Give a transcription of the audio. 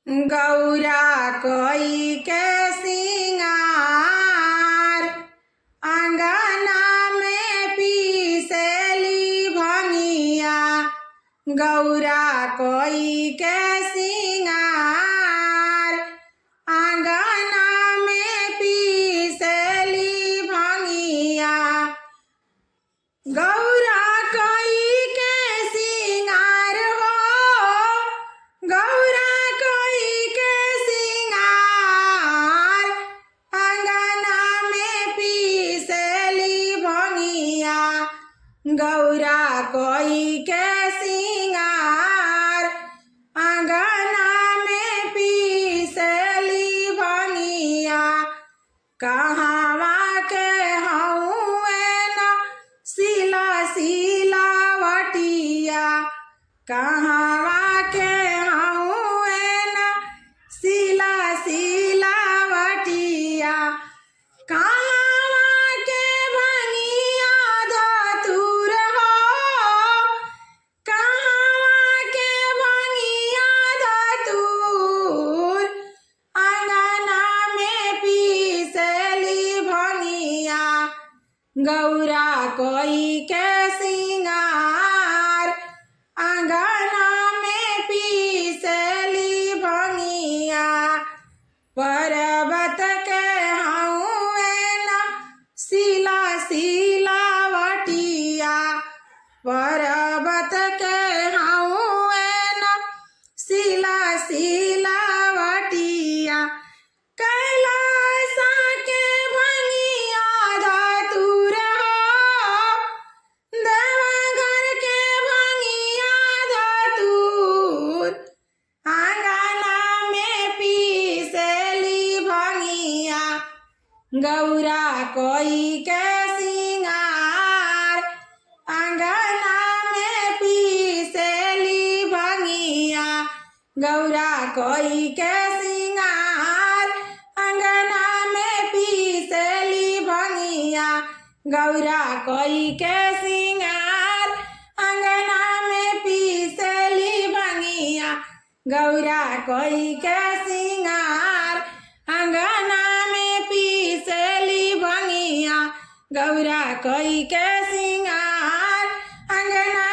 गौरा कोई के सिंगार अंगना में पीसेली भंगिया। गौरा कोई के सिंगार अंगना में पीसेली भंगिया। गौरा कोई के सिंगार हो, गौरा कोई के सिंगार अंगना में पीसेली भंगिया। गौरा कोई के सिंगार अंगना में पीसेली भंगिया। कहवा के हउए न सिला सिलावटिया। कहवा के हउए न सिला सिलावटिया। कहवा के भंगिया धतूर हो, कहवा के भंगिया धतूर अंगना में पीसेली भंगिया। गौरा कोई के सिंगार अंगना में पीसेली भंगिया। पर्वत के हउए न सिला सिलावटिया। पर्वत के हउए न सिला सिलावटिया। कैलाश के भंगिया धतूर हो, देवघर के भंगिया धतूर अंगना में पीसेली भंगिया। गौरा कोई के सिंगार अंगना में पीसेली भंगिया। गौरा कोई के सिंगार अंगना में पीसेली भंगिया। गौरा कोई के सिंगार अंगना में पीसेली भंगिया। गौरा कोई के सिंगार अंगना में पीसेली भंगिया। गौरा कोई के सिंगार अंगना